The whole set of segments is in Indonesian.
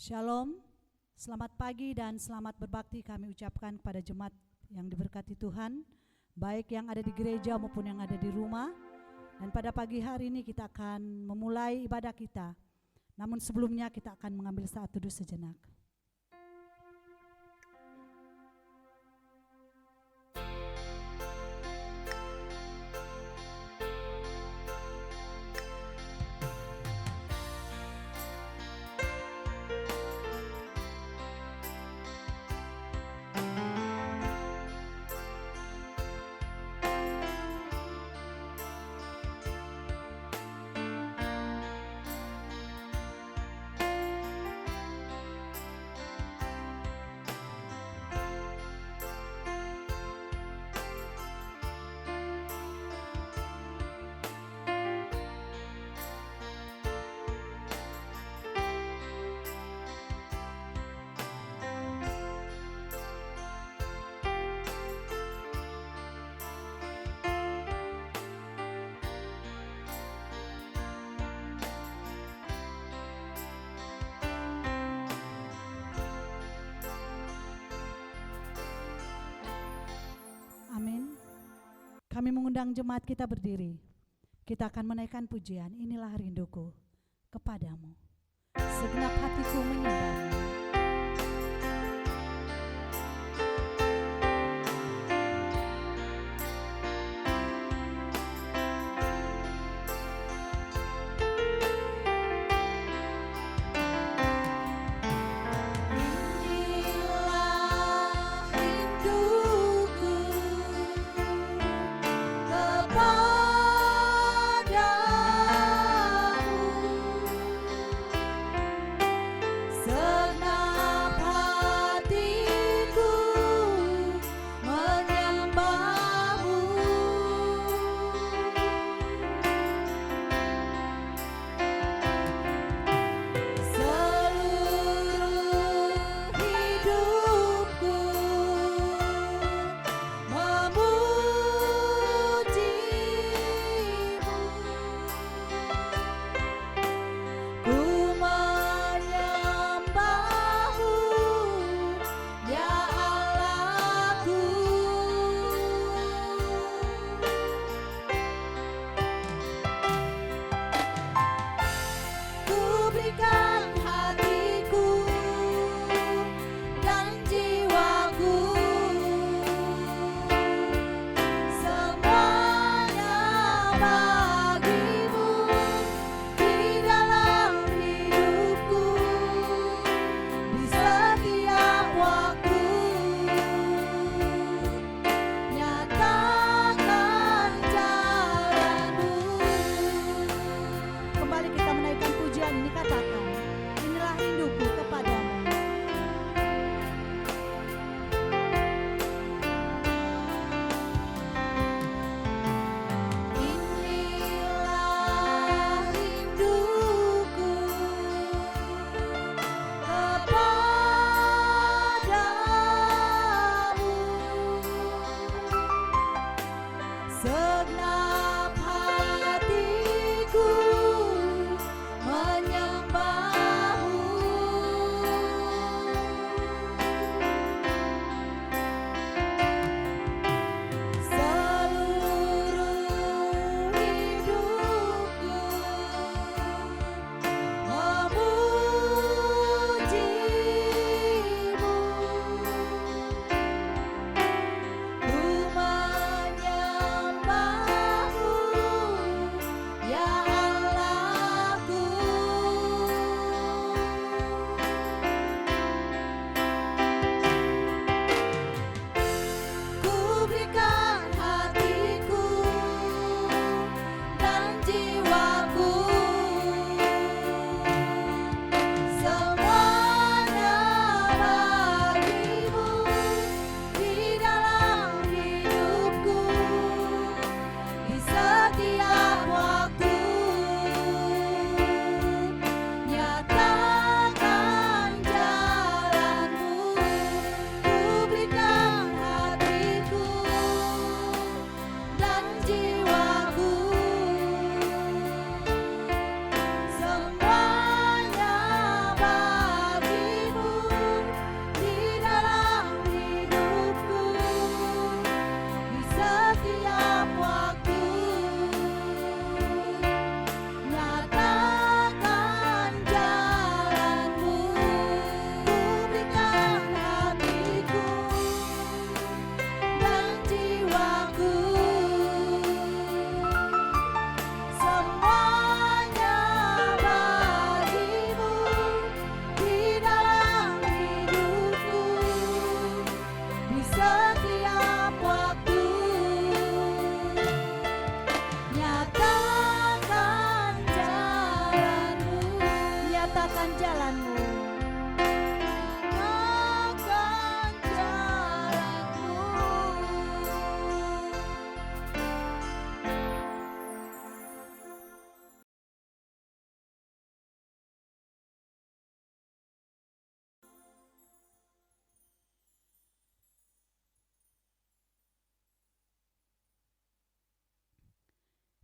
Shalom, selamat pagi dan selamat berbakti kami ucapkan kepada jemaat yang diberkati Tuhan, baik yang ada di gereja maupun yang ada di rumah. Dan pada pagi hari ini kita akan memulai ibadah kita. Namun sebelumnya kita akan mengambil saat teduh sejenak. Amin. Kami mengundang jemaat kita berdiri. Kita akan menaikkan pujian, inilah rinduku kepadamu. Segenap hatiku menyembahmu. Segenap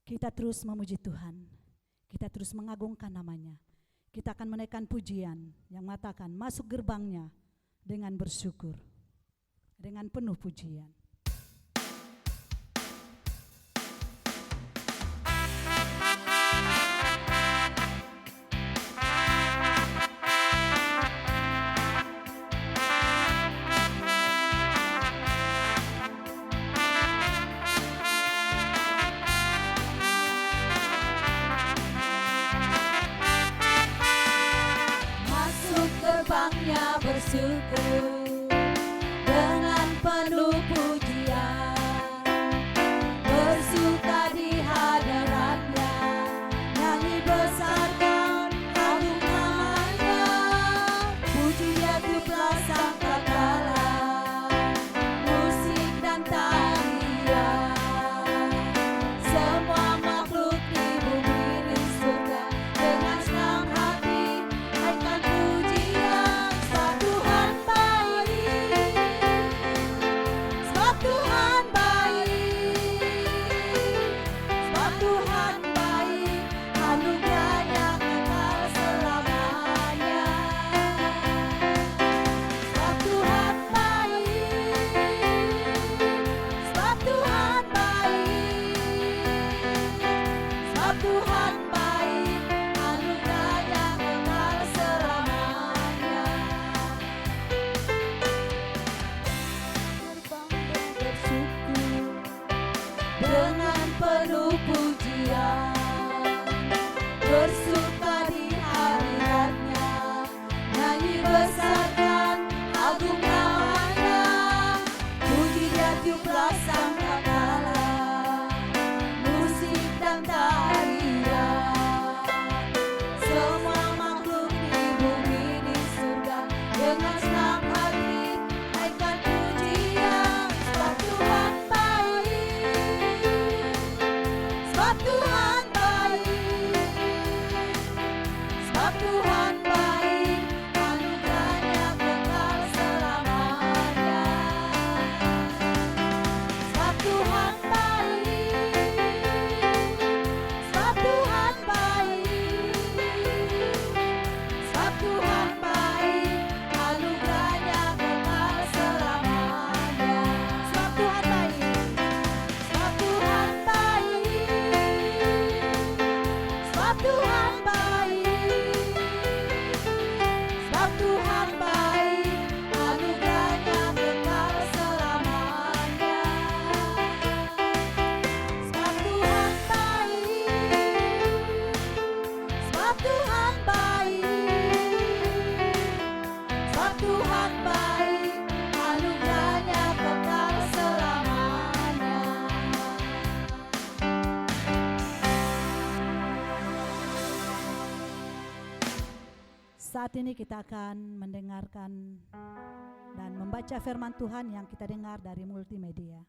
Kita terus memuji Tuhan, kita terus mengagungkan namanya. Kita akan menaikkan pujian yang mengatakan masuk gerbangnya dengan bersyukur, dengan penuh pujian. Bersyukur dengan penuh pujian, bersuka di hadiratnya, nyanyi besarkan agung namanya, puji Dia tiuplah sangkakala, musik dan tarian, semua makhluk di bumi di surga dengan senang hati naikkan pujian. Dengan penuh pujian, bersuka di hadiratnya, nyanyi besarkan agung namanya, puji Dia tiuplah sangkakala, musik dan tarian, semua makhluk di bumi di surga dengan senang hati naikkan pujian. Sebab Tuhan Tuhan baik, sebab Tuhan baik, anugerahnya kekal selamanya. Sebab Tuhan baik, sebab Tuhan baik, sebab Tuhan baik, anugerahnya kekal selamanya. Sebab Tuhan baik, sebab Tuhan baik, sebab Tuhan baik, sebab Tuhan baik, anugerahnya kekal selamanya. Sebab Tuhan baik, sebab Tuhan baik, sebab Tuhan baik, anugerahnya kekal selamanya. Saat ini kita akan mendengarkan dan membaca firman Tuhan yang kita dengar dari multimedia.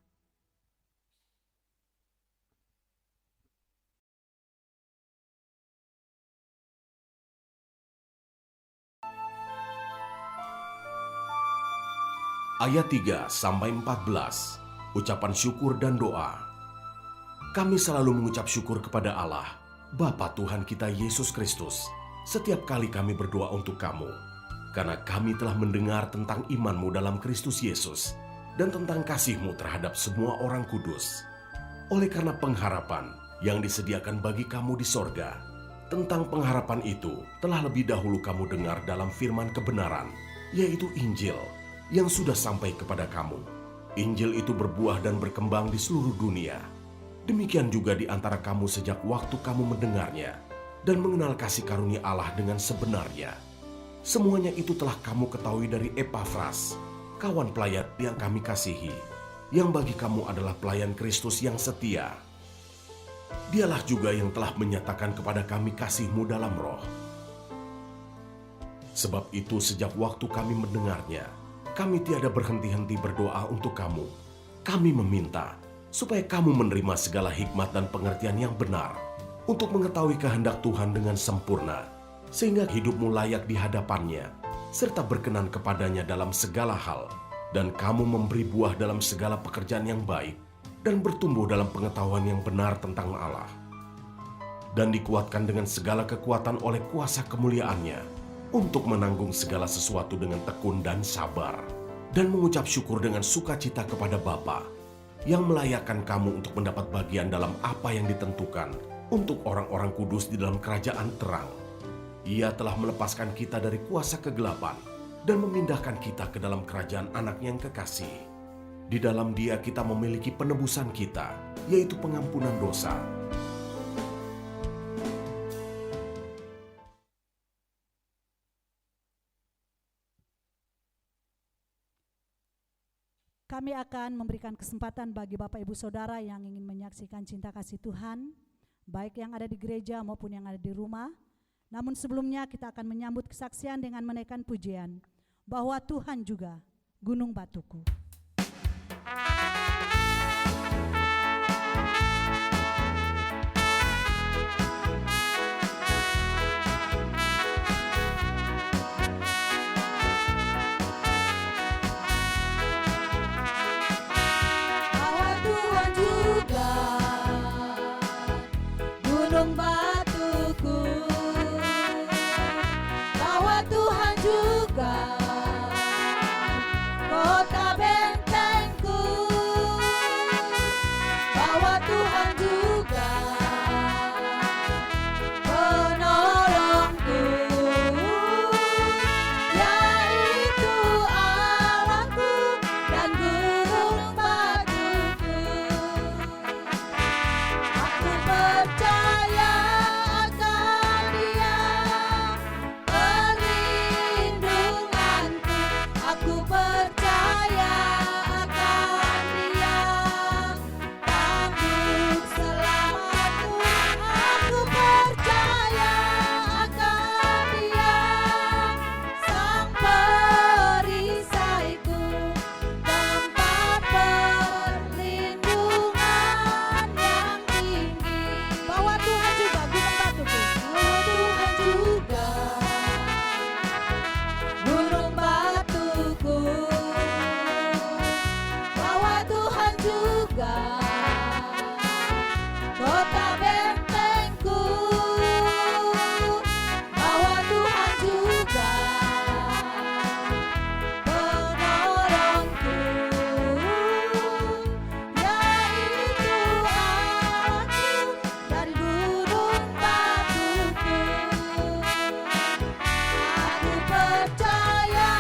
Ayat 3-14, ucapan syukur dan doa. Kami selalu mengucap syukur kepada Allah, Bapa Tuhan kita Yesus Kristus, setiap kali kami berdoa untuk kamu, karena kami telah mendengar tentang iman-Mu dalam Kristus Yesus dan tentang kasih-Mu terhadap semua orang kudus. Oleh karena pengharapan yang disediakan bagi kamu di sorga, tentang pengharapan itu telah lebih dahulu kamu dengar dalam firman kebenaran, yaitu Injil, yang sudah sampai kepada kamu. Injil itu berbuah dan berkembang di seluruh dunia. Demikian juga di antara kamu sejak waktu kamu mendengarnya dan mengenal kasih karunia Allah dengan sebenarnya. Semuanya itu telah kamu ketahui dari Epafras, kawan pelayan yang kami kasihi, yang bagi kamu adalah pelayan Kristus yang setia. Dialah juga yang telah menyatakan kepada kami kasih-Mu dalam roh. Sebab itu sejak waktu kami mendengarnya, kami tiada berhenti-henti berdoa untuk kamu. Kami meminta supaya kamu menerima segala hikmat dan pengertian yang benar untuk mengetahui kehendak Tuhan dengan sempurna, sehingga hidupmu layak di hadapannya, serta berkenan kepadanya dalam segala hal, dan kamu memberi buah dalam segala pekerjaan yang baik, dan bertumbuh dalam pengetahuan yang benar tentang Allah. dan dikuatkan dengan segala kekuatan oleh kuasa kemuliaan-Nya untuk menanggung segala sesuatu dengan tekun dan sabar, dan mengucap syukur dengan sukacita kepada Bapa yang melayakkan kamu untuk mendapat bagian dalam apa yang ditentukan untuk orang-orang kudus di dalam kerajaan terang. Ia telah melepaskan kita dari kuasa kegelapan dan memindahkan kita ke dalam kerajaan Anak-Nya yang kekasih. Di dalam Dia kita memiliki penebusan kita, yaitu pengampunan dosa. Kami akan memberikan kesempatan bagi Bapak Ibu Saudara yang ingin menyaksikan cinta kasih Tuhan, baik yang ada di gereja maupun yang ada di rumah. Namun sebelumnya kita akan menyambut kesaksian dengan menaikkan pujian, bahwa Tuhan juga gunung batuku. Bahwa Tuhan juga gunung batuku, bahwa Tuhan juga kota bentengku, bahwa Tuhan juga penolongku, yaitu Allahku dan gunung batuku. Aku percaya akan Dia, perlindunganku. Aku percaya akan Dia, tanduk selamatku. Aku percaya akan Dia, sang perisaiku, tempat perlindungan yang tinggi. Bahwa Tuhan juga gunung batuku. Tuhan juga gunung batuku, bahwa Tuhan juga kota bentengku, bahwa Tuhan juga penolongku, yaitu Allahku dan gunung batuku. Aku percaya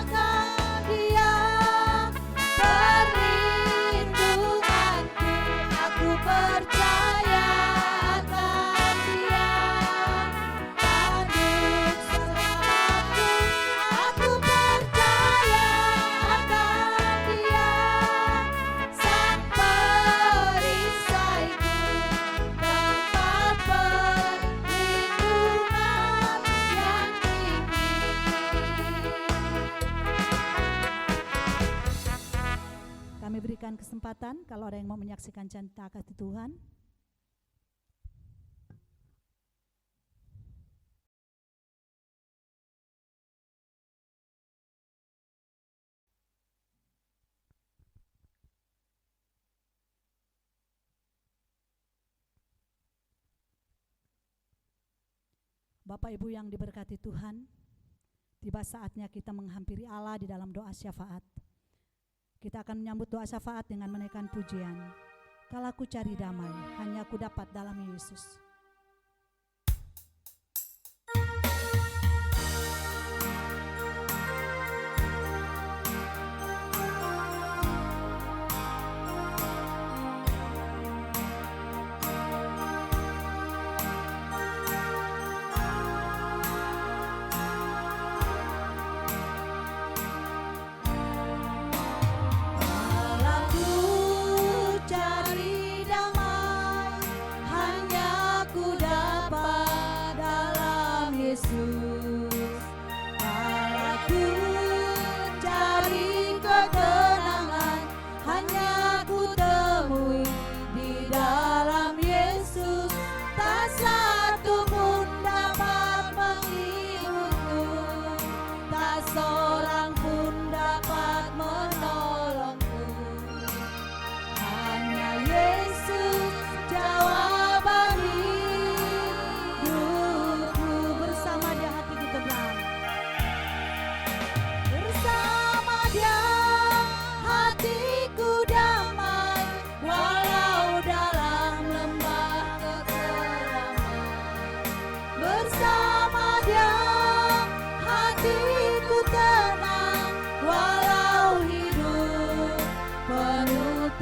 akan Dia, perlindunganku. Aku percaya akan Dia, tanduk selamatku. Aku percaya akan Dia, sang perisaiku, tempat perlindungan yang tinggi. Kami berikan kesempatan kalau ada yang mau menyaksikan cinta kasih Tuhan. Bapak Ibu yang diberkati Tuhan, tiba saatnya kita menghampiri Allah di dalam doa syafaat. Kita akan menyambut doa syafaat dengan menaikkan pujian. Kalau ku cari damai, hanya ku dapat dalam Yesus. Kalau ku cari damai, hanya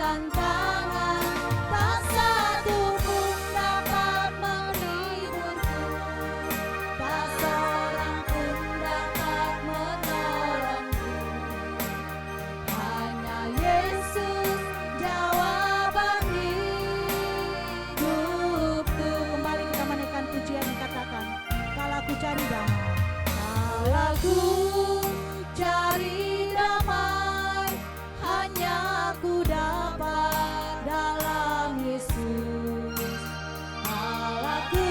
tantangan, tak satu pun dapat menghiburku, tak seorang pun dapat menolongku. Hanya Yesus jawaban hidupku. Kembali kita menaikkan pujian yang katakan, kalau aku cari damai. Kalau ku cari damai, hanya ku dapat dalam Yesus. Kalau ku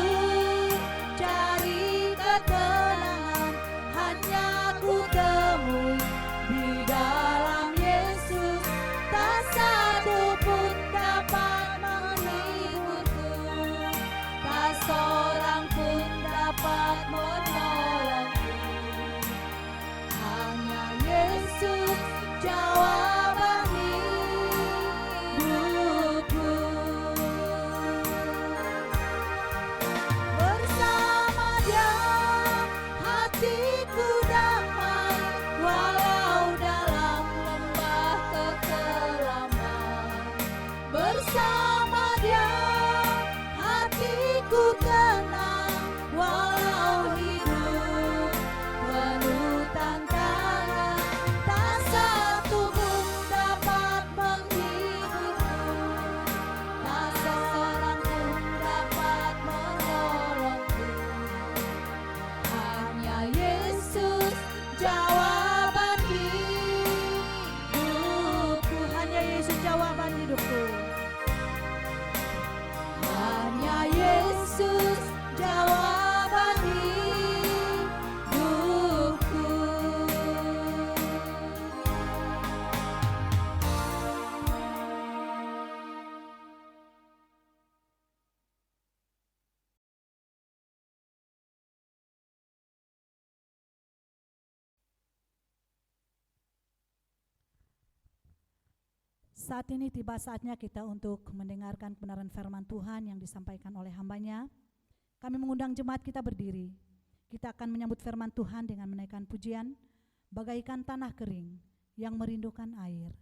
cari ketenangan, hanya ku temui di dalam Yesus. Tak satu pun dapat menghiburku, tak seorang pun dapat menolongku. Hanya Yesus jawaban hidupku. Bersama Dia hatiku damai, walau dalam lembah kekelaman. Bersama Dia hatiku tenang, walau hidup penuh tantangan. Tak satu pun dapat menghiburku, tak seorang pun dapat menolongku. Hanya Yesus jawaban hidupku. Hanya Yesus jawaban hidupku. Hanya Yesus jawaban hidupku. Saat ini tiba saatnya kita untuk mendengarkan kebenaran firman Tuhan yang disampaikan oleh hambanya. Kami mengundang jemaat kita berdiri. Kita akan menyambut firman Tuhan dengan menaikkan pujian, bagaikan tanah kering yang merindukan air.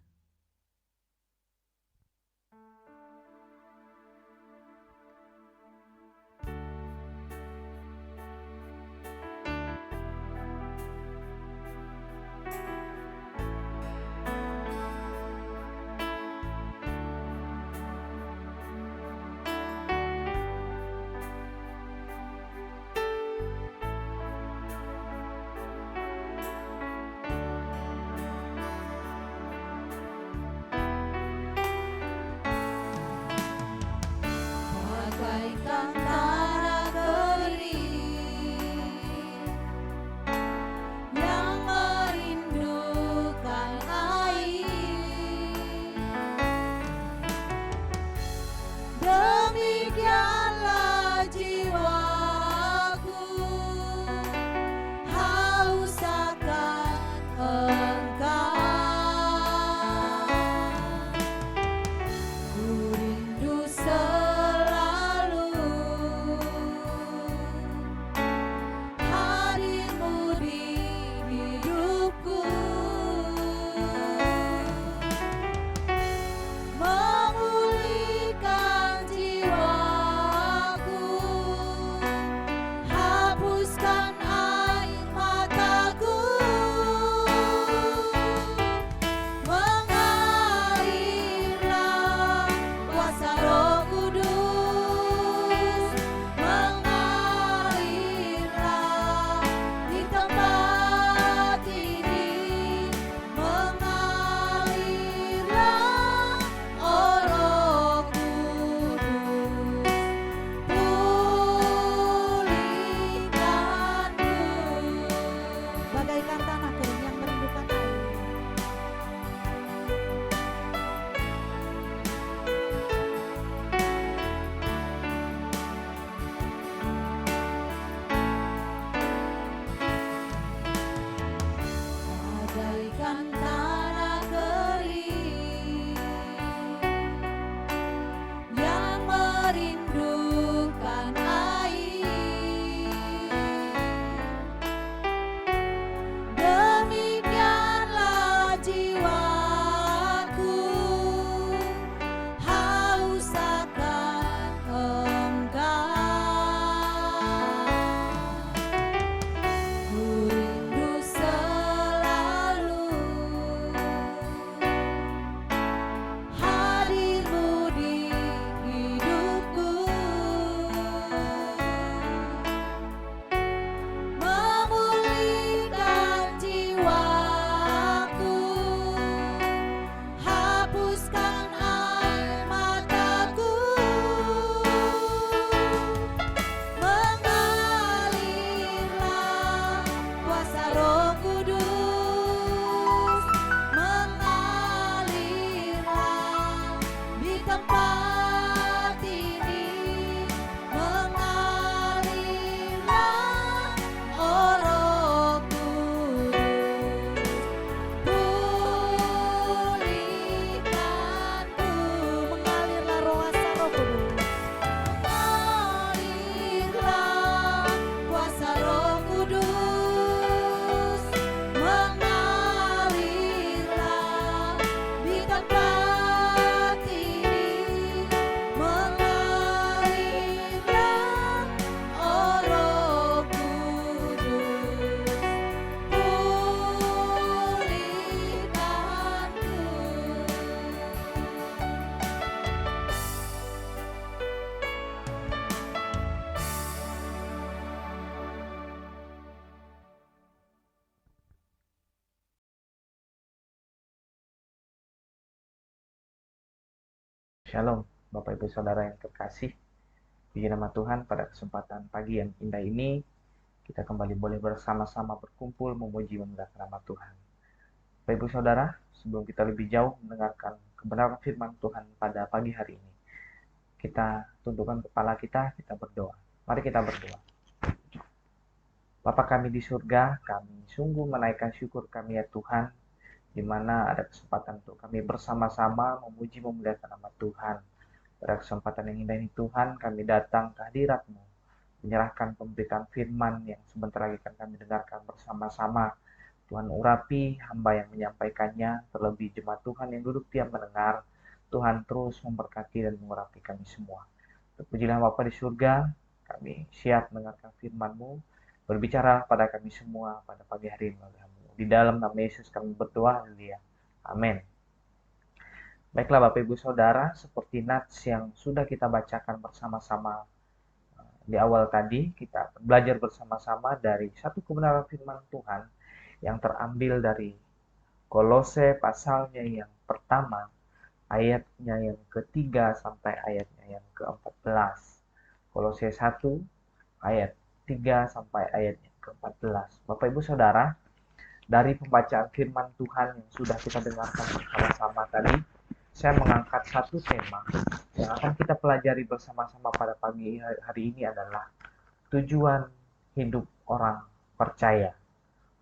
Bagaikan tanah kering yang merindukan air, demikianlah jiwaku haus akan Engkau. Ku rindu selalu hadirmu di hidupku, memulihkan jiwaku, hapuskan air mataku, mengalirlah kuasa Roh Kudus, mengalirlah di tempat ini, mengalirlah oh Roh Kudus, pulihkanku. Bagaikan tanah kering yang merindukan air. Bagaikan tanah kering yang merindukan air, demikianlah jiwaku Shalom, Bapak Ibu Saudara yang terkasih. Puji nama Tuhan, pada kesempatan pagi yang indah ini, kita kembali boleh bersama-sama berkumpul memuji memuliakan nama Tuhan. Bapak Ibu Saudara, sebelum kita lebih jauh mendengarkan kebenaran firman Tuhan pada pagi hari ini, kita tundukkan kepala kita berdoa. Mari kita berdoa. Bapa kami di surga, kami sungguh menaikkan syukur kami ya Tuhan, di mana ada kesempatan untuk kami bersama-sama memuji memuliakan nama Tuhan. Pada kesempatan yang indah ini Tuhan, kami datang ke hadirat-Mu, menyerahkan pemberitaan firman yang sebentar lagi akan kami dengarkan bersama-sama. Tuhan urapi hamba yang menyampaikannya, terlebih jemaat Tuhan yang duduk diam mendengar. Tuhan terus memberkati dan mengurapi kami semua. Terpujilah Bapa di surga, kami siap mendengarkan firman-Mu, berbicara pada kami semua pada pagi hari ini. Di dalam nama Yesus kami berdoa, haleluya. Amin. Baiklah Bapak Ibu Saudara, seperti nats yang sudah kita bacakan bersama-sama di awal tadi, kita belajar bersama-sama dari satu kebenaran firman Tuhan yang terambil dari Kolose pasalnya yang pertama, ayatnya yang ketiga sampai ayatnya yang ke-14. Kolose 1 ayat 3 sampai ayatnya ke-14. Bapak Ibu Saudara, dari pembacaan firman Tuhan yang sudah kita dengarkan bersama-sama tadi, saya mengangkat satu tema yang akan kita pelajari bersama-sama pada pagi hari ini adalah tujuan hidup orang percaya.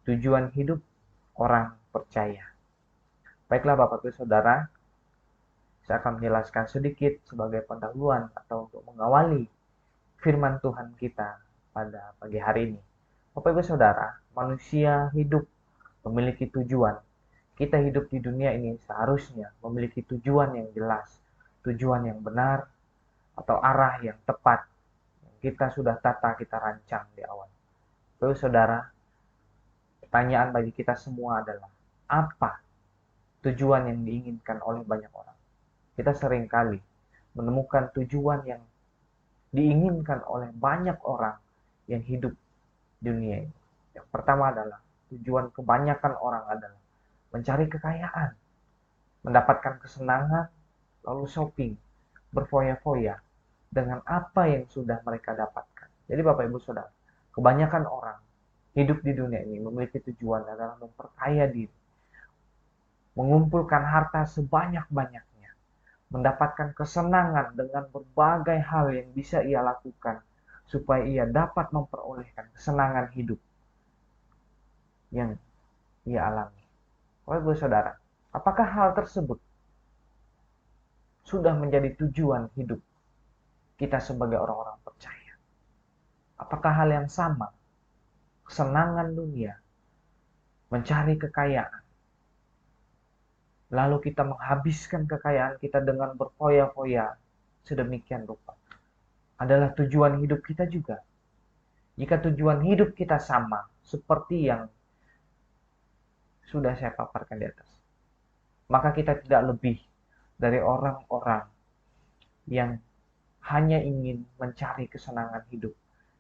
Tujuan hidup orang percaya. Baiklah Bapak Ibu Saudara, saya akan menjelaskan sedikit sebagai pendahuluan atau untuk mengawali firman Tuhan kita pada pagi hari ini. Bapak Ibu Saudara, manusia hidup memiliki tujuan. Kita hidup di dunia ini seharusnya memiliki tujuan yang jelas, tujuan yang benar, atau arah yang tepat. Kita sudah tata, kita rancang di awal. Bapak Ibu Saudara, pertanyaan bagi kita semua adalah, apa tujuan yang diinginkan oleh banyak orang? Kita seringkali menemukan tujuan yang diinginkan oleh banyak orang yang hidup di dunia ini. Yang pertama adalah, tujuan kebanyakan orang adalah mencari kekayaan, mendapatkan kesenangan, lalu shopping, berfoya-foya dengan apa yang sudah mereka dapatkan. Jadi Bapak Ibu Saudara, kebanyakan orang hidup di dunia ini memiliki tujuan adalah memperkaya diri, mengumpulkan harta sebanyak-banyaknya, mendapatkan kesenangan dengan berbagai hal yang bisa ia lakukan supaya ia dapat memperolehkan kesenangan hidup yang ia alami. Bapak Ibu Saudara, apakah hal tersebut sudah menjadi tujuan hidup kita sebagai orang-orang percaya? Apakah hal yang sama, kesenangan dunia, mencari kekayaan, lalu kita menghabiskan kekayaan kita dengan berfoya-foya sedemikian rupa, adalah tujuan hidup kita juga? Jika tujuan hidup kita sama seperti yang sudah saya paparkan di atas, maka kita tidak lebih dari orang-orang yang hanya ingin mencari kesenangan hidup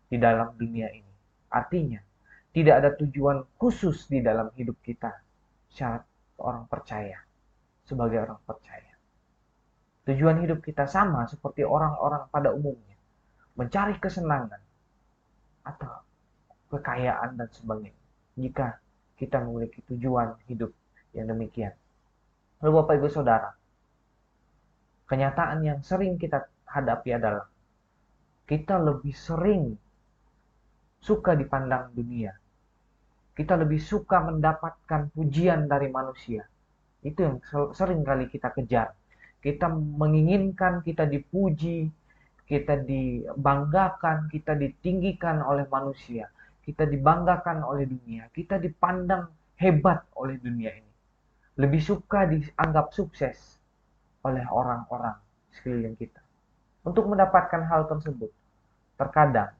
di dalam dunia ini. Artinya, tidak ada tujuan khusus di dalam hidup kita sebagai orang percaya. Sebagai orang percaya, tujuan hidup kita sama seperti orang-orang pada umumnya, mencari kesenangan atau kekayaan dan sebagainya. Jika kita memiliki tujuan hidup yang demikian. Lalu Bapak Ibu Saudara, kenyataan yang sering kita hadapi adalah kita lebih sering suka dipandang dunia. Kita lebih suka mendapatkan pujian dari manusia. Itu yang sering kali kita kejar. Kita menginginkan kita dipuji, kita dibanggakan, kita ditinggikan oleh manusia. Kita dibanggakan oleh dunia, kita dipandang hebat oleh dunia ini. Lebih suka dianggap sukses oleh orang-orang sekeliling kita. Untuk mendapatkan hal tersebut, terkadang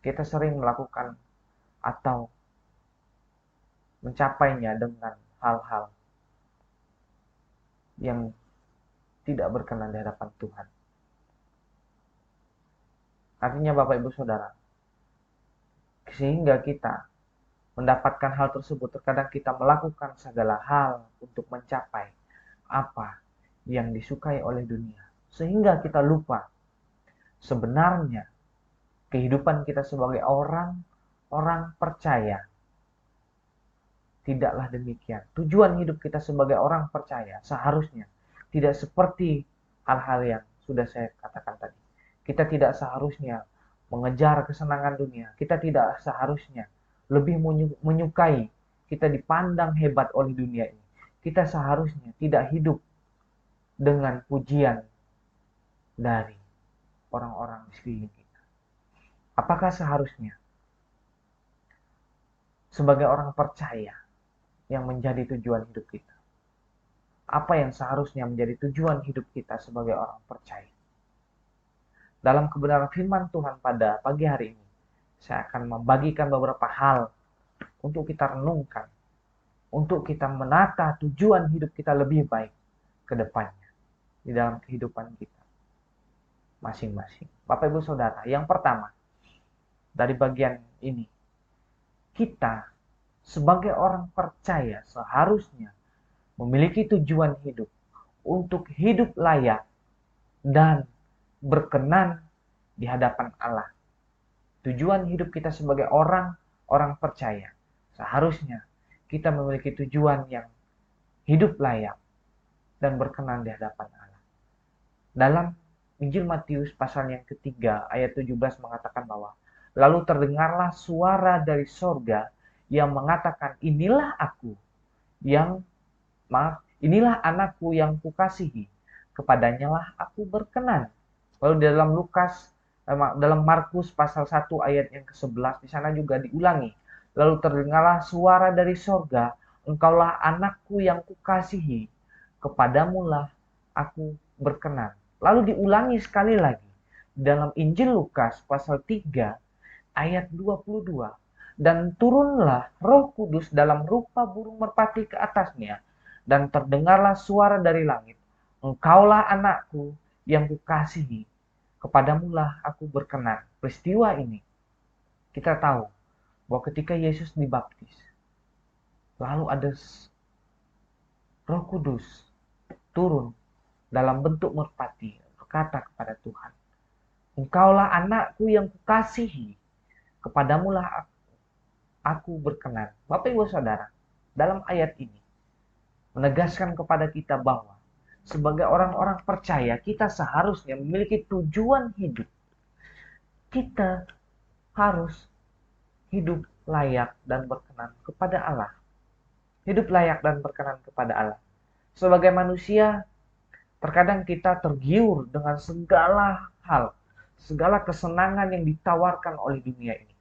kita sering melakukan atau mencapainya dengan hal-hal yang tidak berkenan di hadapan Tuhan. Artinya Bapak Ibu Saudara, sehingga kita mendapatkan hal tersebut, terkadang kita melakukan segala hal untuk mencapai apa yang disukai oleh dunia, sehingga kita lupa sebenarnya kehidupan kita sebagai orang percaya tidaklah demikian. Tujuan hidup kita sebagai orang percaya seharusnya tidak seperti hal-hal yang sudah saya katakan tadi. Kita tidak seharusnya mengejar kesenangan dunia. Kita tidak seharusnya lebih menyukai kita dipandang hebat oleh dunia ini. Kita seharusnya tidak hidup dengan pujian dari orang-orang di sekeliling kita. Apakah seharusnya sebagai orang percaya yang menjadi tujuan hidup kita? Apa yang seharusnya menjadi tujuan hidup kita sebagai orang percaya? Dalam kebenaran firman Tuhan pada pagi hari ini, saya akan membagikan beberapa hal untuk kita renungkan, untuk kita menata tujuan hidup kita lebih baik ke depannya di dalam kehidupan kita masing-masing. Bapak Ibu Saudara, yang pertama dari bagian ini, kita sebagai orang percaya seharusnya memiliki tujuan hidup untuk hidup layak dan berkenan di hadapan Allah. Tujuan hidup kita sebagai orang percaya seharusnya kita memiliki tujuan yang hidup layak dan berkenan di hadapan Allah. Dalam Injil Matius pasal yang ketiga ayat 17 mengatakan bahwa lalu terdengarlah suara dari sorga yang mengatakan, inilah anakku yang kukasihi, kepadanya lah aku berkenan. Lalu dalam Markus pasal 1 ayat yang ke-11 di sana juga diulangi. Lalu terdengarlah suara dari sorga, engkaulah anakku yang kukasihi, kepadamulah aku berkenan. Lalu diulangi sekali lagi dalam Injil Lukas pasal 3 ayat 22. Dan turunlah Roh Kudus dalam rupa burung merpati ke atasnya, dan terdengarlah suara dari langit, engkaulah anakku yang kukasihi, kepadamulah aku berkenan. Peristiwa ini kita tahu bahwa ketika Yesus dibaptis, lalu ada Roh Kudus turun dalam bentuk merpati, berkata kepada Tuhan, engkaulah anakku yang kukasihi, kepadamulah aku berkenan. Bapak Ibu Saudara, dalam ayat ini menegaskan kepada kita bahwa sebagai orang-orang percaya, kita seharusnya memiliki tujuan hidup. Kita harus hidup layak dan berkenan kepada Allah. Hidup layak dan berkenan kepada Allah. Sebagai manusia, terkadang kita tergiur dengan segala hal, segala kesenangan yang ditawarkan oleh dunia ini.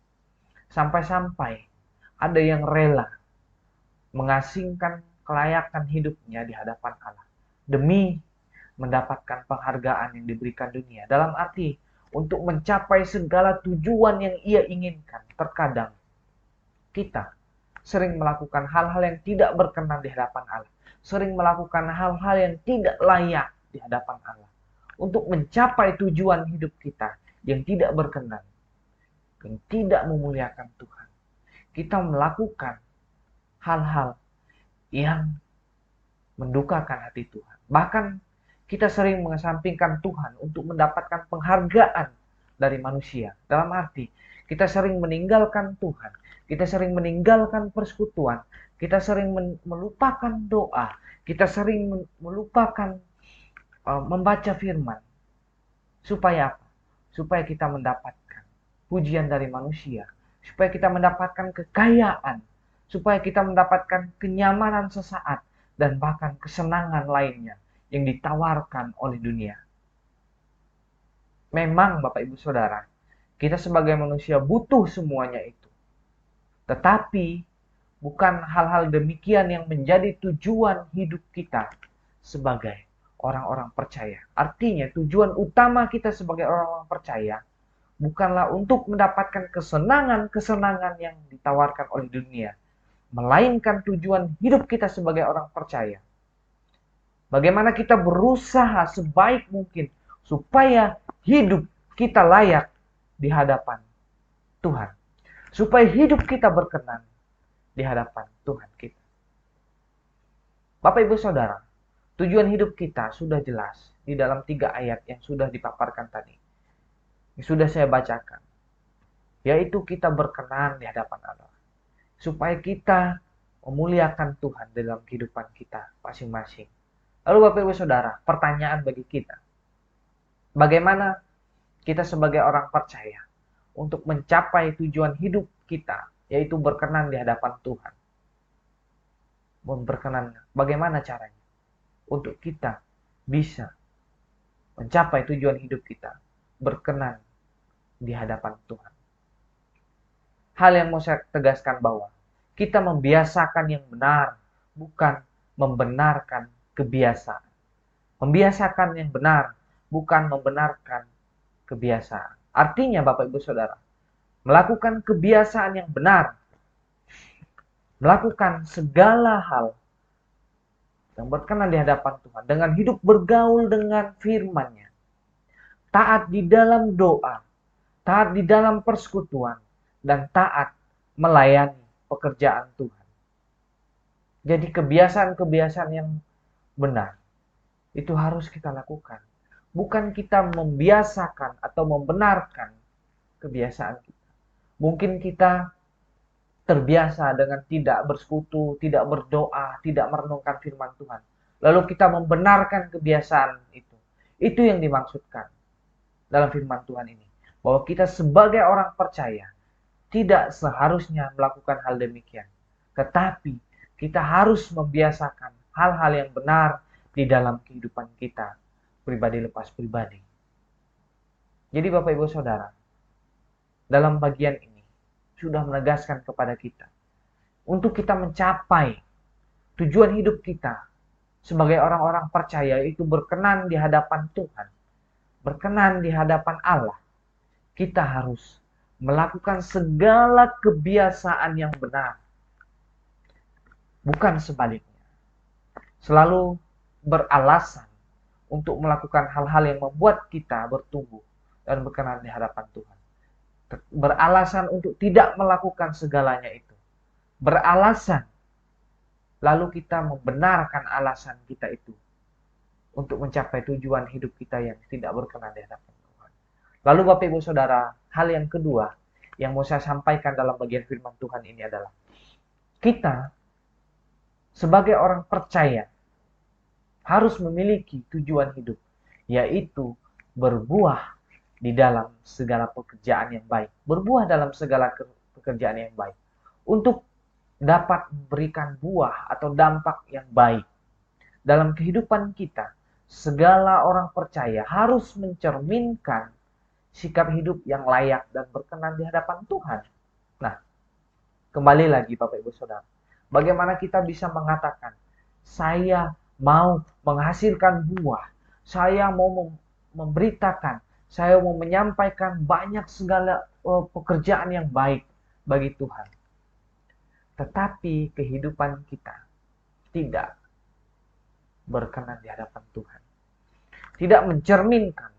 Sampai-sampai ada yang rela mengasingkan kelayakan hidupnya di hadapan Allah demi mendapatkan penghargaan yang diberikan dunia. Dalam arti untuk mencapai segala tujuan yang ia inginkan. Terkadang kita sering melakukan hal-hal yang tidak berkenan di hadapan Allah. Sering melakukan hal-hal yang tidak layak di hadapan Allah. Untuk mencapai tujuan hidup kita yang tidak berkenan, yang tidak memuliakan Tuhan. Kita melakukan hal-hal yang mendukakan hati Tuhan. Bahkan kita sering mengesampingkan Tuhan untuk mendapatkan penghargaan dari manusia. Dalam arti, kita sering meninggalkan Tuhan. Kita sering meninggalkan persekutuan. Kita sering melupakan doa. Kita sering melupakan membaca firman. Supaya apa? Supaya kita mendapatkan pujian dari manusia. Supaya kita mendapatkan kekayaan. Supaya kita mendapatkan kenyamanan sesaat. Dan bahkan kesenangan lainnya yang ditawarkan oleh dunia. Memang Bapak Ibu Saudara, kita sebagai manusia butuh semuanya itu. Tetapi bukan hal-hal demikian yang menjadi tujuan hidup kita sebagai orang-orang percaya. Artinya tujuan utama kita sebagai orang-orang percaya bukanlah untuk mendapatkan kesenangan-kesenangan yang ditawarkan oleh dunia, melainkan tujuan hidup kita sebagai orang percaya. Bagaimana kita berusaha sebaik mungkin supaya hidup kita layak di hadapan Tuhan. Supaya hidup kita berkenan di hadapan Tuhan kita. Bapak Ibu Saudara, Tujuan hidup kita sudah jelas di dalam 3 ayat yang sudah dipaparkan tadi, yang sudah saya bacakan, yaitu kita berkenan di hadapan Allah, supaya kita memuliakan Tuhan dalam kehidupan kita masing-masing. Lalu Bapak Ibu Saudara, pertanyaan bagi kita, bagaimana kita sebagai orang percaya untuk mencapai tujuan hidup kita, yaitu berkenan di hadapan Tuhan? Berkenan, bagaimana caranya untuk kita bisa mencapai tujuan hidup kita, berkenan di hadapan Tuhan? Hal yang mau saya tegaskan bahwa kita membiasakan yang benar, bukan membenarkan kebiasaan. Membiasakan yang benar, bukan membenarkan kebiasaan. Artinya Bapak Ibu Saudara, melakukan kebiasaan yang benar, melakukan segala hal yang berkenan di hadapan Tuhan, dengan hidup bergaul dengan firman-Nya, taat di dalam doa, taat di dalam persekutuan, dan taat melayani pekerjaan Tuhan. Jadi kebiasaan-kebiasaan yang benar itu harus kita lakukan. Bukan kita membiasakan atau membenarkan kebiasaan kita. Mungkin kita terbiasa dengan tidak bersekutu, tidak berdoa, tidak merenungkan firman Tuhan. Lalu kita membenarkan kebiasaan itu. Itu yang dimaksudkan dalam firman Tuhan ini. Bahwa kita sebagai orang percaya tidak seharusnya melakukan hal demikian. Tetapi kita harus membiasakan hal-hal yang benar di dalam kehidupan kita, pribadi lepas pribadi. Jadi Bapak Ibu Saudara, dalam bagian ini sudah menegaskan kepada kita untuk kita mencapai tujuan hidup kita sebagai orang-orang percaya, itu berkenan di hadapan Tuhan, berkenan di hadapan Allah. Kita harus melakukan segala kebiasaan yang benar, bukan sebaliknya. Selalu beralasan untuk melakukan hal-hal yang membuat kita bertumbuh dan berkenan di hadapan Tuhan. Beralasan untuk tidak melakukan segalanya itu. Beralasan, lalu kita membenarkan alasan kita itu untuk mencapai tujuan hidup kita yang tidak berkenan di hadapan Tuhan. Lalu Bapak Ibu Saudara, hal yang kedua yang mau saya sampaikan dalam bagian firman Tuhan ini adalah kita sebagai orang percaya harus memiliki tujuan hidup, yaitu berbuah di dalam segala pekerjaan yang baik. Berbuah dalam segala pekerjaan yang baik. Untuk dapat memberikan buah atau dampak yang baik dalam kehidupan kita, segala orang percaya harus mencerminkan sikap hidup yang layak dan berkenan di hadapan Tuhan. Nah, kembali lagi Bapak Ibu Saudara, bagaimana kita bisa mengatakan, saya mau menghasilkan buah, saya mau memberitakan, saya mau menyampaikan banyak segala pekerjaan yang baik bagi Tuhan. Tetapi kehidupan kita tidak berkenan di hadapan Tuhan. Tidak mencerminkan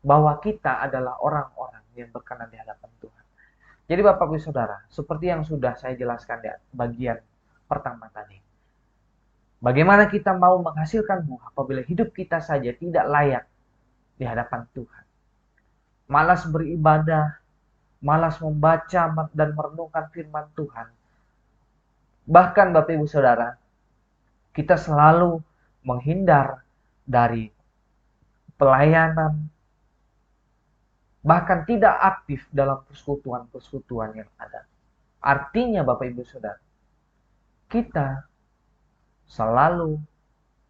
bahwa kita adalah orang-orang yang berkenan di hadapan Tuhan. Jadi Bapak Ibu Saudara, seperti yang sudah saya jelaskan di bagian pertama tadi, bagaimana kita mau menghasilkan buah apabila hidup kita saja tidak layak di hadapan Tuhan. Malas beribadah, malas membaca dan merenungkan firman Tuhan. Bahkan Bapak Ibu Saudara, kita selalu menghindar dari pelayanan, bahkan tidak aktif dalam persekutuan-persekutuan yang ada. Artinya Bapak Ibu Saudara, kita selalu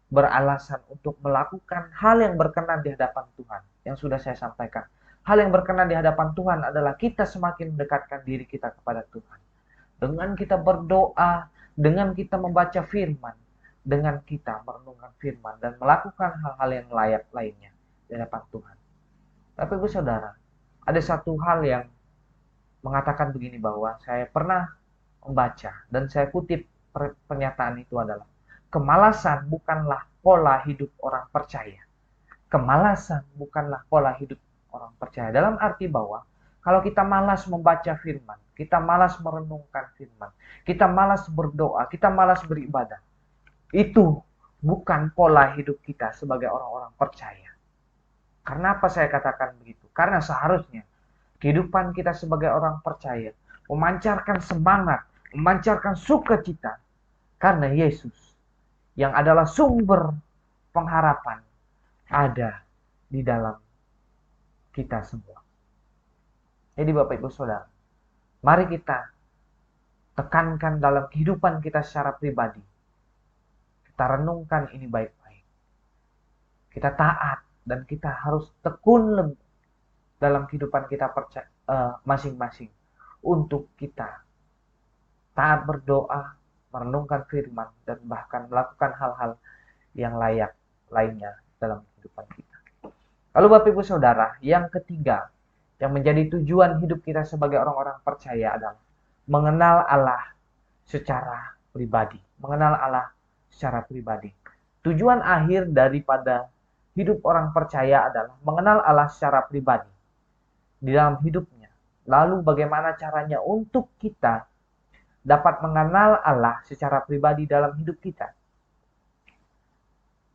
beralasan untuk melakukan hal yang berkenan di hadapan Tuhan. Yang sudah saya sampaikan, hal yang berkenan di hadapan Tuhan adalah kita semakin mendekatkan diri kita kepada Tuhan. Dengan kita berdoa, dengan kita membaca firman, dengan kita merenungkan firman dan melakukan hal-hal yang layak lainnya di hadapan Tuhan. Tapi Ibu Saudara, ada satu hal yang mengatakan begini, bahwa saya pernah membaca dan saya kutip pernyataan itu adalah, kemalasan bukanlah pola hidup orang percaya. Kemalasan bukanlah pola hidup orang percaya. Dalam arti bahwa kalau kita malas membaca firman, kita malas merenungkan firman, kita malas berdoa, kita malas beribadah, itu bukan pola hidup kita sebagai orang-orang percaya. Karena apa saya katakan begitu? Karena seharusnya kehidupan kita sebagai orang percaya memancarkan semangat, memancarkan sukacita karena Yesus yang adalah sumber pengharapan ada di dalam kita semua. Jadi Bapak Ibu Saudara, mari kita tekankan dalam kehidupan kita secara pribadi. Kita renungkan ini baik-baik. Kita taat dan kita harus tekun dalam kehidupan kita masing-masing untuk kita taat berdoa, merenungkan firman, dan bahkan melakukan hal-hal yang layak lainnya dalam kehidupan kita. Lalu Bapak Ibu Saudara, yang ketiga yang menjadi tujuan hidup kita sebagai orang-orang percaya adalah mengenal Allah secara pribadi. Mengenal Allah secara pribadi. Tujuan akhir daripada hidup orang percaya adalah mengenal Allah secara pribadi di dalam hidupnya. Lalu bagaimana caranya untuk kita dapat mengenal Allah secara pribadi dalam hidup kita?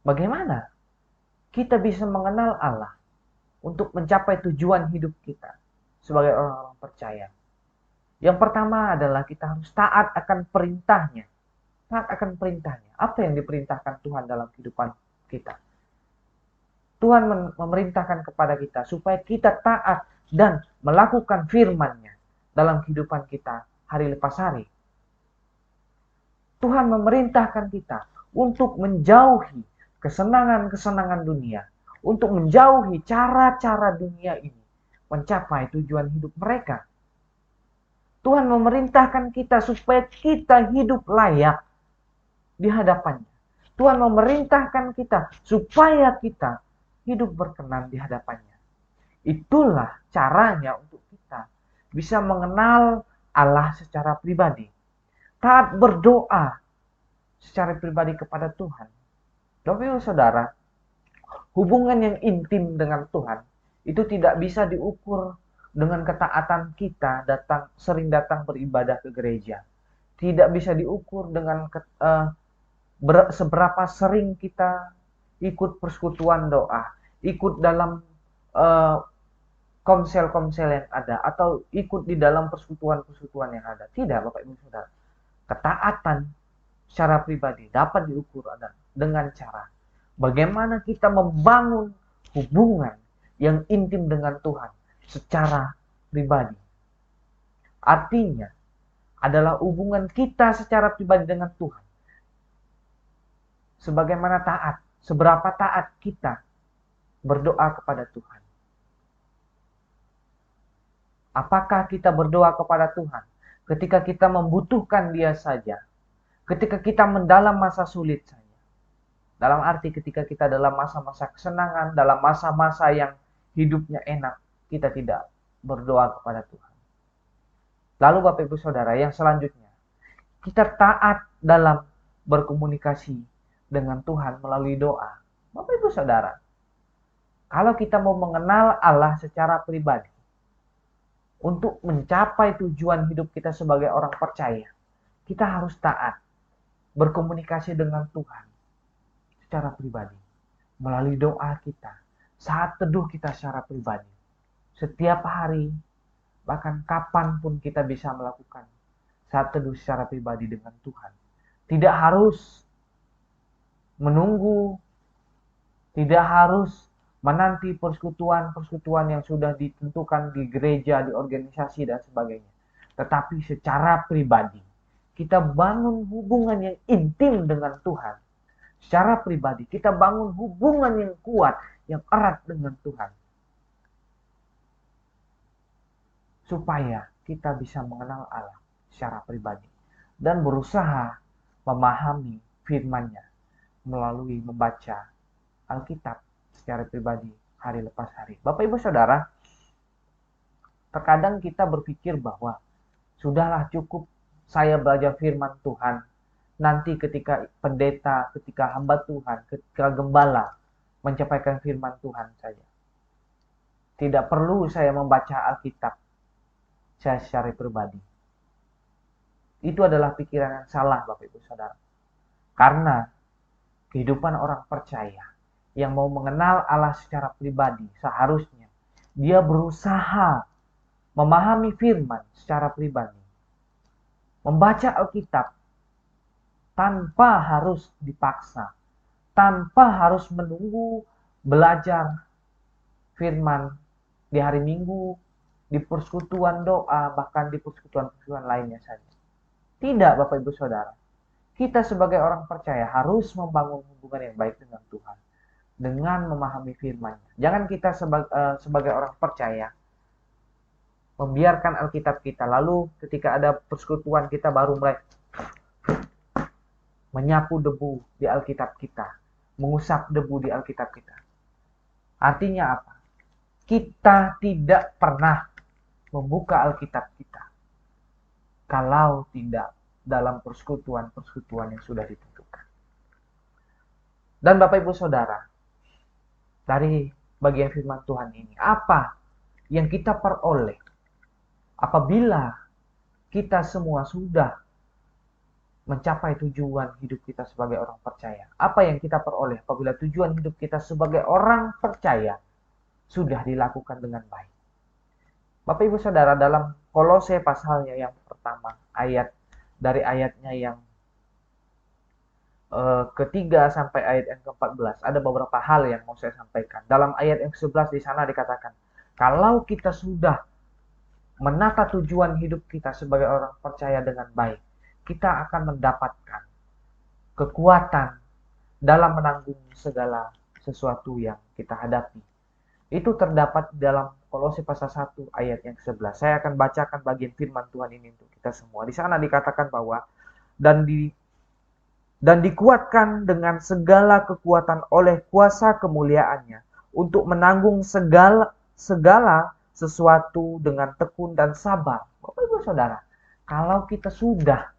Bagaimana kita bisa mengenal Allah untuk mencapai tujuan hidup kita sebagai orang-orang percaya? Yang pertama adalah kita harus taat akan perintahnya. Taat akan perintahnya. Apa yang diperintahkan Tuhan dalam kehidupan kita? Tuhan memerintahkan kepada kita supaya kita taat dan melakukan firman-Nya dalam kehidupan kita hari lepas hari. Tuhan memerintahkan kita untuk menjauhi kesenangan-kesenangan dunia, untuk menjauhi cara-cara dunia ini mencapai tujuan hidup mereka. Tuhan memerintahkan kita supaya kita hidup layak di hadapannya. Tuhan memerintahkan kita supaya kita hidup berkenan di hadapannya. Itulah caranya untuk kita bisa mengenal Allah secara pribadi. Taat berdoa secara pribadi kepada Tuhan. Bapak Ibu Saudara, hubungan yang intim dengan Tuhan itu tidak bisa diukur dengan ketaatan kita sering datang beribadah ke gereja. Tidak bisa diukur dengan seberapa sering kita ikut persekutuan doa, ikut dalam komsel-komsel yang ada, atau ikut di dalam persekutuan-persekutuan yang ada. Tidak, Bapak Ibu Saudara. Ketaatan secara pribadi dapat diukur dengan cara bagaimana kita membangun hubungan yang intim dengan Tuhan secara pribadi. Artinya adalah hubungan kita secara pribadi dengan Tuhan. Sebagaimana taat, seberapa taat kita berdoa kepada Tuhan. Apakah kita berdoa kepada Tuhan ketika kita membutuhkan Dia saja, ketika kita mendalam masa sulit saja? Dalam arti ketika kita dalam masa-masa kesenangan, dalam masa-masa yang hidupnya enak, kita tidak berdoa kepada Tuhan. Lalu Bapak Ibu Saudara, yang selanjutnya, kita taat dalam berkomunikasi dengan Tuhan melalui doa. Bapak Ibu Saudara, kalau kita mau mengenal Allah secara pribadi, untuk mencapai tujuan hidup kita sebagai orang percaya, kita harus taat berkomunikasi dengan Tuhan secara pribadi melalui doa kita, saat teduh kita secara pribadi, setiap hari, bahkan kapanpun kita bisa melakukan saat teduh secara pribadi dengan Tuhan. Tidak harus menunggu, tidak harus menanti persekutuan-persekutuan yang sudah ditentukan di gereja, di organisasi, dan sebagainya. Tetapi secara pribadi, kita bangun hubungan yang intim dengan Tuhan. Secara pribadi, kita bangun hubungan yang kuat, yang erat dengan Tuhan. Supaya kita bisa mengenal Allah secara pribadi. Dan berusaha memahami firman-Nya melalui membaca Alkitab secara pribadi hari lepas hari. Bapak Ibu Saudara, terkadang kita berpikir bahwa sudahlah cukup saya belajar firman Tuhan. Nanti ketika pendeta, ketika hamba Tuhan, ketika gembala menyampaikan firman Tuhan saja. Tidak perlu saya membaca Alkitab saya secara pribadi. Itu adalah pikiran yang salah, Bapak Ibu Saudara. Karena kehidupan orang percaya yang mau mengenal Allah secara pribadi, seharusnya dia berusaha memahami firman secara pribadi, membaca Alkitab tanpa harus dipaksa, tanpa harus menunggu belajar firman di hari Minggu, di persekutuan doa, bahkan di persekutuan-persekutuan lainnya saja. Tidak, Bapak Ibu Saudara. Kita sebagai orang percaya harus membangun hubungan yang baik dengan Tuhan dengan memahami firman-Nya. Jangan kita sebagai orang percaya membiarkan Alkitab kita, lalu ketika ada persekutuan kita baru mulai menyapu debu di Alkitab kita, mengusap debu di Alkitab kita. Artinya apa? Kita tidak pernah membuka Alkitab kita kalau tidak dalam persekutuan-persekutuan yang sudah ditentukan. Dan Bapak Ibu Saudara, dari bagian firman Tuhan ini, apa yang kita peroleh apabila kita semua sudah mencapai tujuan hidup kita sebagai orang percaya? Apa yang kita peroleh apabila tujuan hidup kita sebagai orang percaya sudah dilakukan dengan baik? Bapak Ibu Saudara, dalam Kolose pasalnya yang pertama, dari ayatnya yang ketiga sampai ayat yang ke-14, ada beberapa hal yang mau saya sampaikan. Dalam ayat yang ke-11 di sana dikatakan, kalau kita sudah menata tujuan hidup kita sebagai orang percaya dengan baik, kita akan mendapatkan kekuatan dalam menanggung segala sesuatu yang kita hadapi. Itu terdapat dalam Kolose pasal 1 ayat yang ke-11. Saya akan bacakan bagian firman Tuhan ini untuk kita semua. Di sana dikatakan bahwa dan dikuatkan dengan segala kekuatan oleh kuasa kemuliaannya untuk menanggung segala sesuatu dengan tekun dan sabar. Bapak Ibu Saudara, kalau kita sudah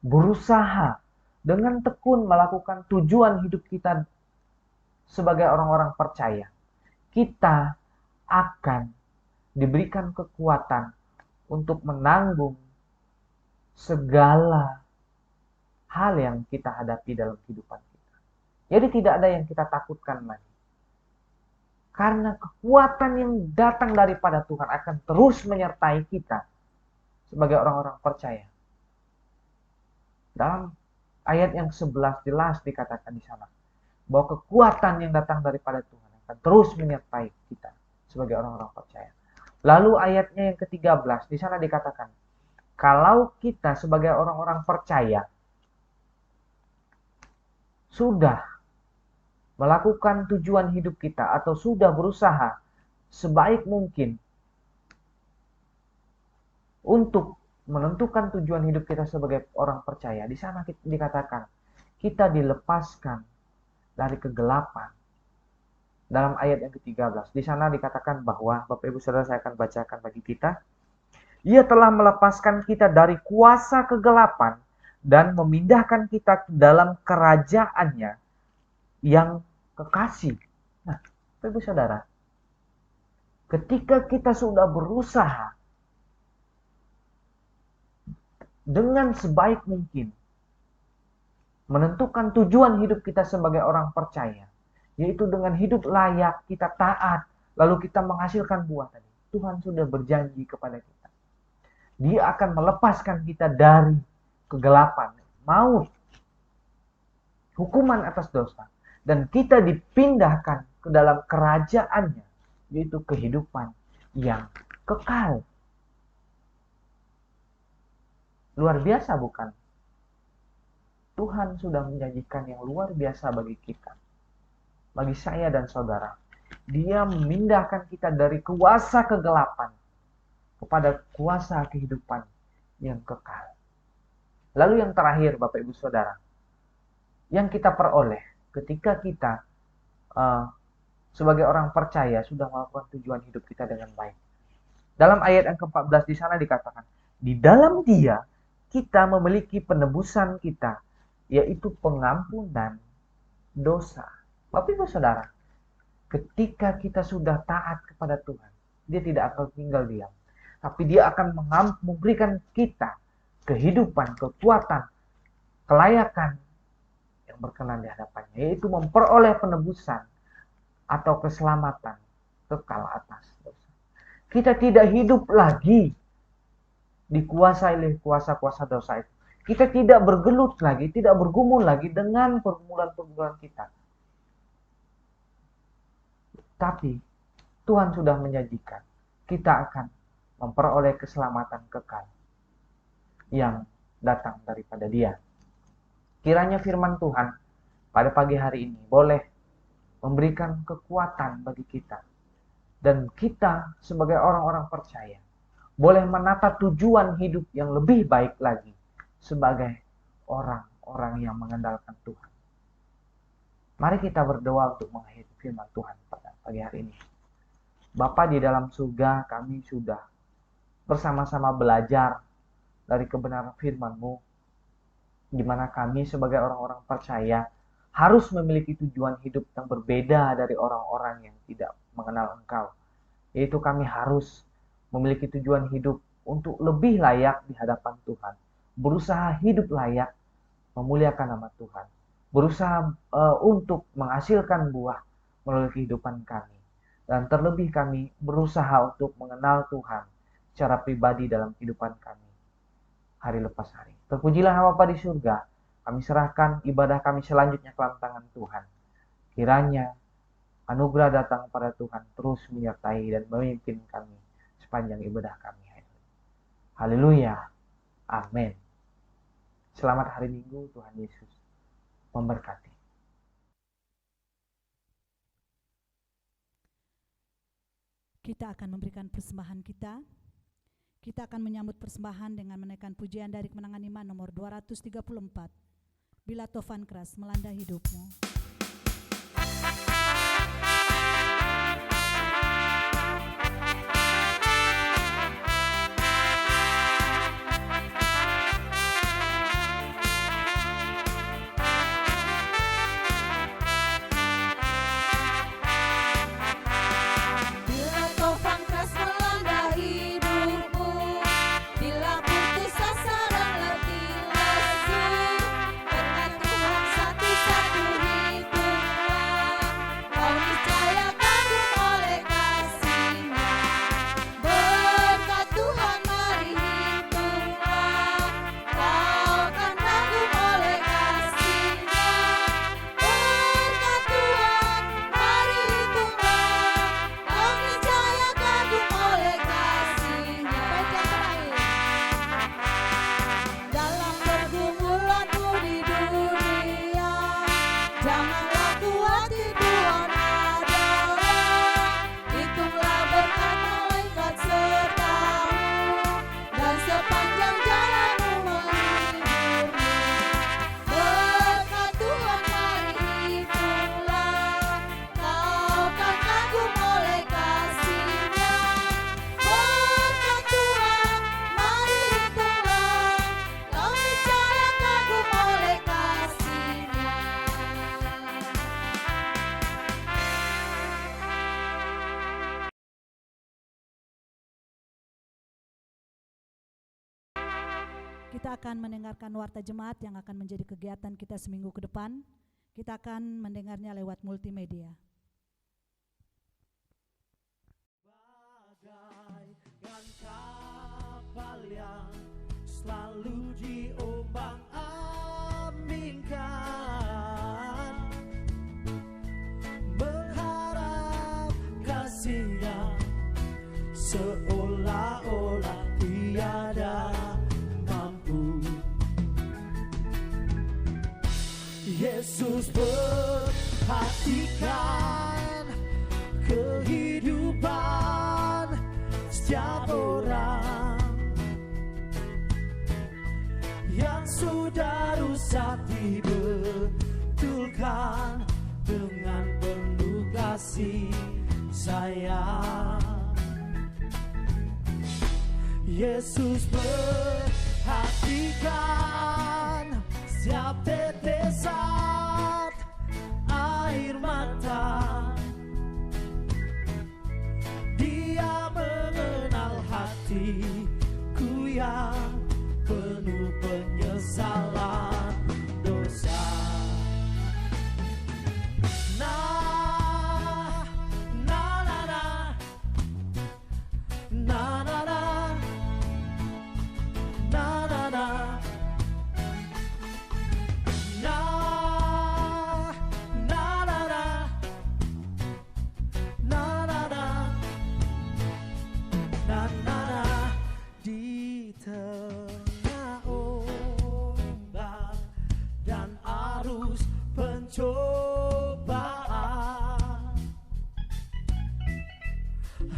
berusaha dengan tekun melakukan tujuan hidup kita sebagai orang-orang percaya, kita akan diberikan kekuatan untuk menanggung segala hal yang kita hadapi dalam kehidupan kita. Jadi tidak ada yang kita takutkan lagi. Karena kekuatan yang datang daripada Tuhan akan terus menyertai kita sebagai orang-orang percaya. Dalam ayat yang 11 jelas dikatakan di sana bahwa kekuatan yang datang daripada Tuhan akan terus menyertai kita sebagai orang-orang percaya. Lalu ayatnya yang ke-13 di sana dikatakan, kalau kita sebagai orang-orang percaya sudah melakukan tujuan hidup kita atau sudah berusaha sebaik mungkin untuk menentukan tujuan hidup kita sebagai orang percaya, di sana dikatakan kita dilepaskan dari kegelapan. Dalam ayat yang ke-13, di sana dikatakan bahwa, Bapak Ibu Saudara, saya akan bacakan bagi kita. Ia telah melepaskan kita dari kuasa kegelapan dan memindahkan kita ke dalam kerajaannya yang kekasih. Nah, Bapak Ibu Saudara, ketika kita sudah berusaha dengan sebaik mungkin menentukan tujuan hidup kita sebagai orang percaya, yaitu dengan hidup layak, kita taat, lalu kita menghasilkan buah tadi. Tuhan sudah berjanji kepada kita. Dia akan melepaskan kita dari kegelapan, maut, hukuman atas dosa. Dan kita dipindahkan ke dalam kerajaannya, yaitu kehidupan yang kekal. Luar biasa bukan? Tuhan sudah menjanjikan yang luar biasa bagi kita. Bagi saya dan saudara, Dia memindahkan kita dari kuasa kegelapan kepada kuasa kehidupan yang kekal. Lalu yang terakhir, Bapak Ibu Saudara, yang kita peroleh ketika kita sebagai orang percaya sudah melakukan tujuan hidup kita dengan baik. Dalam ayat yang ke-14 di sana dikatakan, di dalam Dia kita memiliki penebusan kita, yaitu pengampunan dosa. Bapak Ibu Saudara, ketika kita sudah taat kepada Tuhan, Dia tidak akan tinggal diam. Tapi Dia akan memberikan kita kehidupan, kekuatan, kelayakan yang berkenan di hadapannya, yaitu memperoleh penebusan atau keselamatan kekal atas dosa. Kita tidak hidup lagi dikuasai oleh kuasa-kuasa dosa itu. Kita tidak bergelut lagi, tidak bergumul lagi dengan pergumulan-pergumulan kita. Tapi Tuhan sudah menjanjikan kita akan memperoleh keselamatan kekal yang datang daripada Dia. Kiranya firman Tuhan pada pagi hari ini boleh memberikan kekuatan bagi kita. Dan kita sebagai orang-orang percaya boleh menata tujuan hidup yang lebih baik lagi sebagai orang-orang yang mengandalkan Tuhan. Mari kita berdoa untuk mengakhiri firman Tuhan pada pagi hari ini. Bapa di dalam surga, kami sudah bersama-sama belajar dari kebenaran firman-Mu, di mana kami sebagai orang-orang percaya harus memiliki tujuan hidup yang berbeda dari orang-orang yang tidak mengenal Engkau. Yaitu kami harus memiliki tujuan hidup untuk lebih layak di hadapan Tuhan. Berusaha hidup layak, memuliakan nama Tuhan. Berusaha untuk menghasilkan buah melalui kehidupan kami. Dan terlebih kami berusaha untuk mengenal Tuhan secara pribadi dalam kehidupan kami hari lepas hari. Terpujilah nama Bapa di surga. Kami serahkan ibadah kami selanjutnya ke dalam tangan Tuhan. Kiranya anugerah datang pada Tuhan terus menyertai dan memimpin kami sepanjang ibadah kami. Haleluya. Amin. Selamat hari Minggu, Tuhan Yesus memberkati. Kita akan memberikan persembahan kita. Kita akan menyambut persembahan dengan menaikkan pujian dari Kemenangan Iman nomor 234. Bila tofan keras melanda hidupmu. Kita akan mendengarkan warta jemaat yang akan menjadi kegiatan kita seminggu ke depan. Kita akan mendengarnya lewat multimedia. Bagaikan kapal yang selalu diombang-ambingkan, mengharap kasih-Nya seolah-olah tiada mampu. Yesus perhatikan kehidupan setiap orang yang sudah rusak, dibetulkan dengan penuh kasih sayang. Yesus perhatikan setiap tetesan air mata. Dia mengenal hatiku yang penuh penyesalan dosa.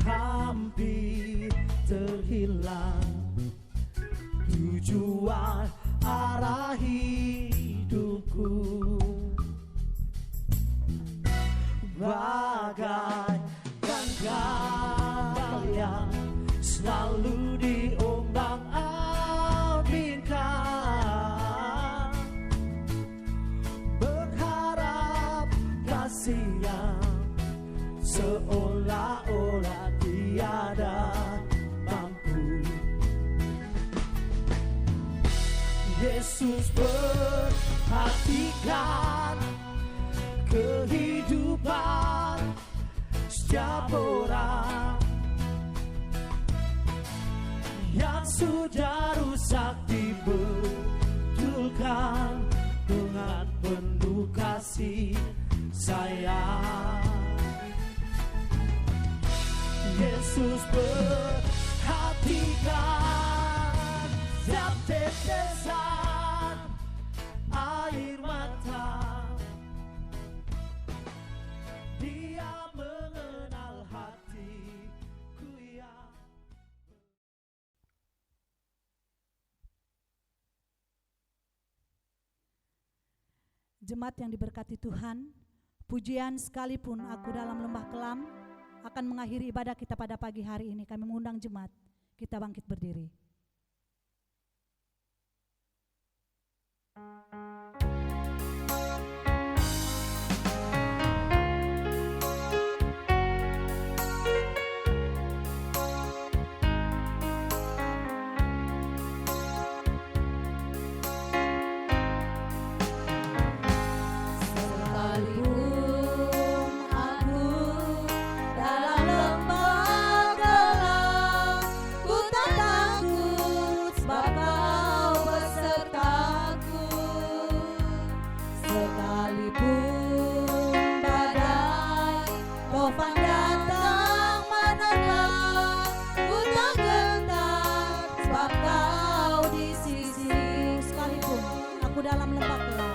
hampir terhilang tujuan arah hidupku. Bagaikan kapal yang selalu diombang-ambingkan, berharap kasih yang seolah-olah tiada mampu. Yesus perhatikan kehidupan setiap orang yang sudah rusak, dibetulkan dengan penuh kasih sayang. Yesus perhatikan setiap tetesan air mata. Dia mengenal hatiku yang Jemaat yang diberkati Tuhan, pujian sekalipun aku dalam lembah kelam akan mengakhiri ibadah kita pada pagi hari ini. Kami mengundang jemaat, kita bangkit berdiri. Sekalipun aku dalam lembah gelap, ku tak takut sebab Kau besertaku. Sekalipun badai tofan datang menerpa, ku tak gentar sebab Kau di sisi. Sekalipun aku dalam lembah gelap,